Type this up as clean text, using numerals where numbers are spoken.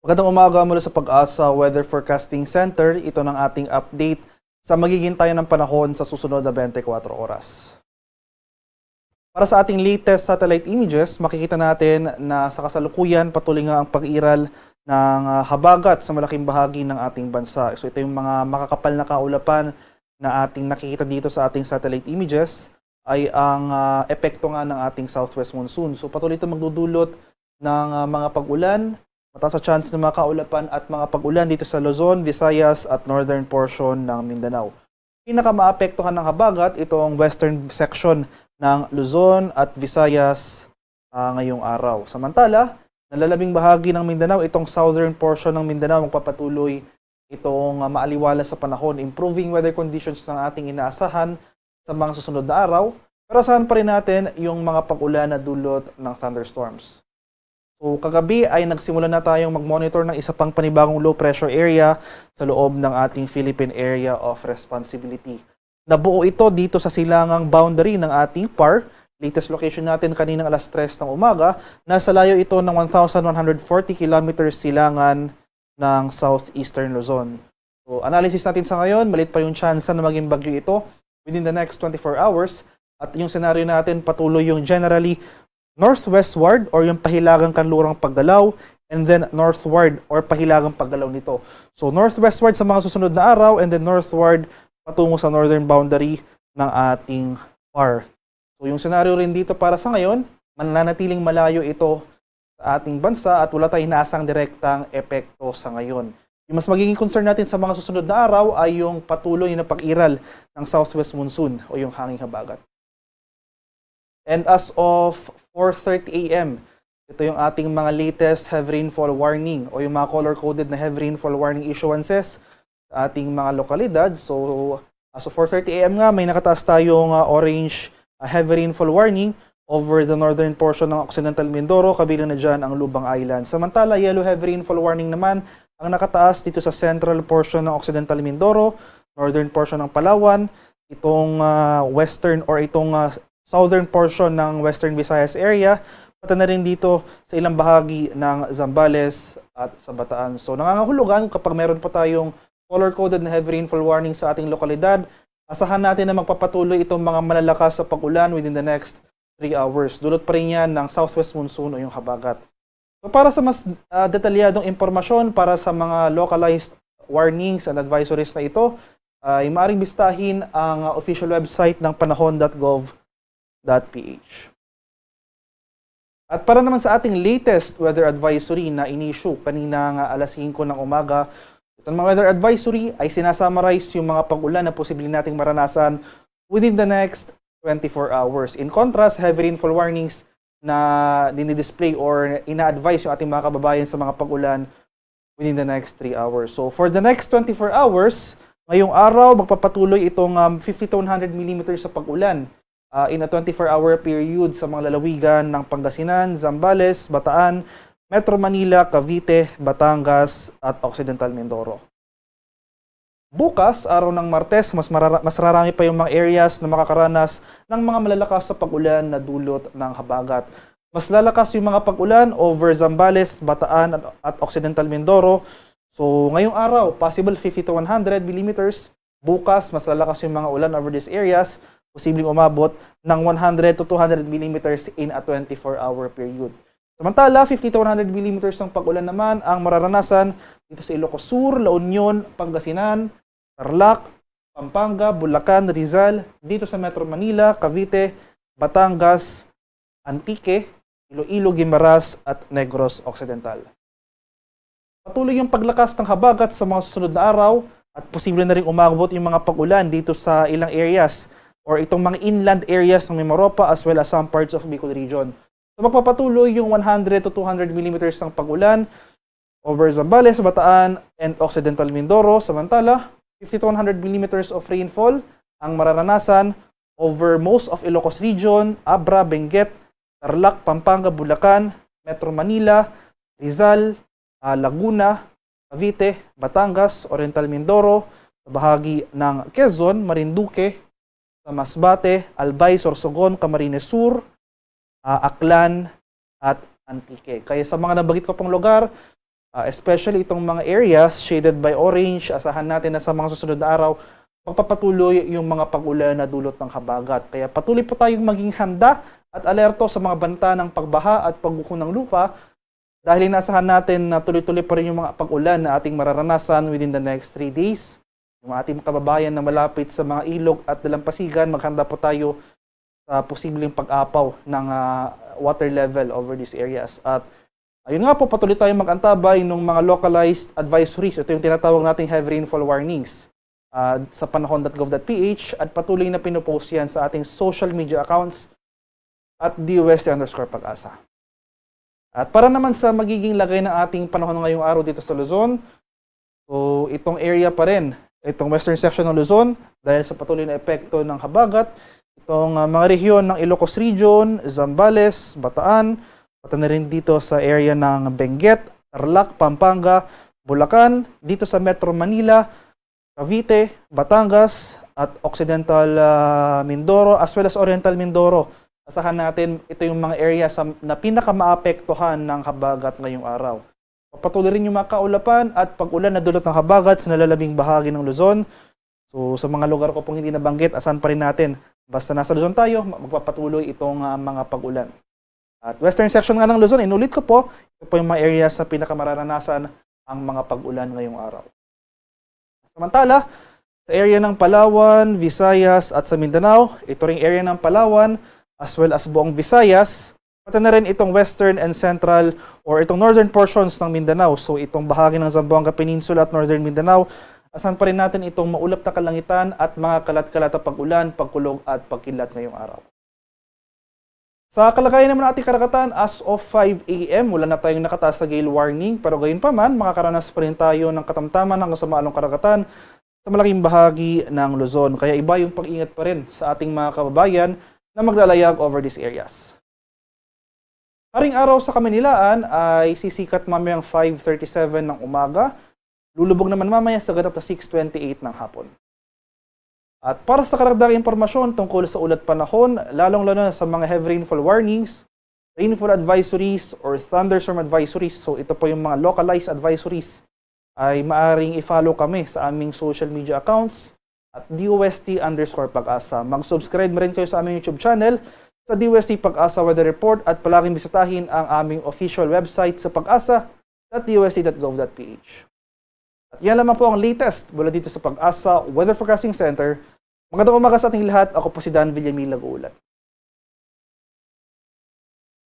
Magandang umaga mula sa Pag-asa Weather Forecasting Center. Ito ng ating update sa magiging tayo ng panahon sa susunod na 24 oras. Para sa ating latest satellite images, makikita natin na sa kasalukuyan patuloy nga ang pag-iral ng habagat sa malaking bahagi ng ating bansa. So ito yung mga makakapal na kaulapan na ating nakikita dito sa ating satellite images ay ang epekto nga ng ating southwest monsoon. So patuloy ito magdudulot ng mga pag-ulan, mataas sa chance ng mga kaulapan at mga pag-ulan dito sa Luzon, Visayas at northern portion ng Mindanao. Pinakamaapektuhan ng habagat itong western section ng Luzon at Visayas ngayong araw. Samantala, nalalabing bahagi ng Mindanao, itong southern portion ng Mindanao magpapatuloy itong maaliwala sa panahon, improving weather conditions ng ating inaasahan sa mga susunod na araw. Pero asahan pa rin natin yung mga pag-ulan na dulot ng thunderstorms. So, kagabi ay nagsimula na tayong mag-monitor ng isa pang panibagong low pressure area sa loob ng ating Philippine Area of Responsibility. Nabuo ito dito sa silangang boundary ng ating PAR. Latest location natin kaninang alas 3 ng umaga. Nasa layo ito ng 1,140 kilometers silangan ng southeastern Luzon. So, analysis natin sa ngayon, malit pa yung chance na maging bagyo ito within the next 24 hours. At yung scenario natin, patuloy yung generally northwestward or yung pahilagang kanlurang paggalaw, and then northward or pahilagang paggalaw nito. So northwestward sa mga susunod na araw, and then northward patungo sa northern boundary ng ating PAR. So yung senaryo rin dito para sa ngayon, mananatiling malayo ito sa ating bansa at wala tayong inaasang direktang epekto sa ngayon. Yung mas magiging concern natin sa mga susunod na araw ay yung patuloy na pag-iral ng southwest monsoon o yung hanging habagat. And as of 4:30 a.m., ito yung ating mga latest heavy rainfall warning o yung mga color-coded na heavy rainfall warning issuances sa ating mga lokalidad. So, as of 4:30 a.m. nga, may nakataas tayong orange heavy rainfall warning over the northern portion ng Occidental Mindoro, kabilang na dyan ang Lubang Island. Samantala, yellow heavy rainfall warning naman ang nakataas dito sa central portion ng Occidental Mindoro, northern portion ng Palawan, itong western or itong southern portion ng Western Visayas area, pati na rin dito sa ilang bahagi ng Zambales at sa Bataan. So nangangahulugan kapag meron pa tayong color-coded na heavy rainfall warning sa ating lokalidad, asahan natin na magpapatuloy itong mga malalakas sa pag-ulan within the next 3 hours. Dulot pa rin yan ng southwest monsoon o yung habagat. So para sa mas detalyadong impormasyon para sa mga localized warnings and advisories na ito, ay maaaring bistahin ang official website ng panahon.gov.ph. At para naman sa ating latest weather advisory na in-issue kanina alas 5 ng umaga, itong mga weather advisory ay sinasummarize yung mga pag-ulan na posibleng nating maranasan within the next 24 hours. In contrast, heavy rainfall warnings na dinidisplay or ina-advise yung ating mga kababayan sa mga pag-ulan within the next 3 hours. So for the next 24 hours, ngayong araw magpapatuloy itong 50 to 100 mm sa pag-ulan in a 24-hour period sa mga lalawigan ng Pangasinan, Zambales, Bataan, Metro Manila, Cavite, Batangas at Occidental Mindoro. Bukas, araw ng Martes, mas rarami pa yung mga areas na makakaranas ng mga malalakas sa pag-ulan na dulot ng habagat. Mas lalakas yung mga pag-ulan over Zambales, Bataan at Occidental Mindoro. So ngayong araw, possible 50 to 100 mm. Bukas, mas lalakas yung mga ulan over these areas, posibleng umabot ng 100 to 200 mm in a 24-hour period. Samantala, 50 to 100 mm ng pag-ulan naman ang mararanasan dito sa Ilocos Sur, La Union, Pangasinan, Tarlac, Pampanga, Bulacan, Rizal, dito sa Metro Manila, Cavite, Batangas, Antique, Iloilo, Guimaras at Negros Occidental. Patuloy yung paglakas ng habagat sa mga susunod na araw at posible na rin umabot yung mga pag-ulan dito sa ilang areas or itong mga inland areas ng Mimaropa as well as some parts of Bicol region. So magpapatuloy yung 100 to 200 mm ng pag-ulan over Zambales, Bataan, and Occidental Mindoro. Samantala, 50 to 100 mm of rainfall ang mararanasan over most of Ilocos region, Abra, Benguet, Tarlac, Pampanga, Bulacan, Metro Manila, Rizal, Laguna, Cavite, Batangas, Oriental Mindoro, sa bahagi ng Quezon, Marinduque, sa Masbate, Albay, Sorsogon, Camarines Sur, Aklan, at Antique. Kaya sa mga nabanggit ko pong lugar, Especially itong mga areas shaded by orange, asahan natin na sa mga susunod na araw, magpapatuloy yung mga pag-ulan na dulot ng habagat. Kaya patuloy po tayong maging handa at alerto sa mga banta ng pagbaha at pagguho ng lupa dahil inaasahan natin na tuloy-tuloy pa rin yung mga pag-ulan na ating mararanasan within the next 3 days. Yung ating kababayan na malapit sa mga ilog at dalampasigan, maghanda po tayo sa posibleng pag-apaw ng water level over these areas. At ayun nga po, patuloy tayong mag-antabay ng mga localized advisories. Ito yung tinatawag nating heavy rainfall warnings sa panahon.gov.ph at patuloy na pinupost yan sa ating social media accounts at DOST_Pag-asa. At para naman sa magiging lagay ng ating panahon ngayong araw dito sa Luzon, so itong area pa rin, itong western section ng Luzon, dahil sa patuloy na epekto ng habagat, itong mga rehiyon ng Ilocos Region, Zambales, Bataan, pati na rin dito sa area ng Benguet, Tarlac, Pampanga, Bulacan, dito sa Metro Manila, Cavite, Batangas, at Occidental Mindoro, as well as Oriental Mindoro. Asahan natin, ito yung mga area na pinakamaapektuhan ng habagat ngayong araw. Patuloy rin yung mga kaulapan at pag-ulan na dulot ng habagat sa nalalabing bahagi ng Luzon. So sa mga lugar ko pong hindi nabanggit, asahan pa rin natin. Basta nasa Luzon tayo, magpapatuloy itong mga pag-ulan. At western section nga ng Luzon, inulit ko po, ito po yung mga area sa pinakamararanasan ang mga pag-ulan ngayong araw. Samantala, sa area ng Palawan, Visayas at sa Mindanao, ito ring area ng Palawan as well as buong Visayas, pati na rin itong western and central or itong northern portions ng Mindanao. So itong bahagi ng Zamboanga Peninsula at northern Mindanao, asan pa rin natin itong maulap na kalangitan at mga kalat-kalat na pag-ulan, pagkulog at pagkilat ngayong araw. Sa kalagayan naman ating karagatan, as of 5 AM, wala na tayong nakataas na gale warning, pero gayon pa man, makakaranas pa rin tayo ng katamtaman ng kasamaalong karagatan sa malaking bahagi ng Luzon. Kaya iba yung pag-ingat pa rin sa ating mga kababayan na maglalayag over these areas. Haring araw sa Kaminilaan ay sisikat mamayang 5:37 ng umaga, lulubog naman mamaya sa ganap na 6:28 ng hapon. At para sa karagdagang impormasyon tungkol sa ulat panahon, lalong-lalo na sa mga heavy rainfall warnings, rainfall advisories, or thunderstorm advisories, so ito po yung mga localized advisories, ay maaring i-follow kami sa aming social media accounts at DOST_Pag-asa. Mag-subscribe rin kayo sa aming YouTube channel sa DOST Pag-asa Weather Report at palaging bisitahin ang aming official website sa pag-asa.dost.gov.ph. At yan lamang po ang latest mula dito sa Pag-asa Weather Forecasting Center. Magandang umaga sa ating lahat. Ako po si Dan Villamil Nag-uulat.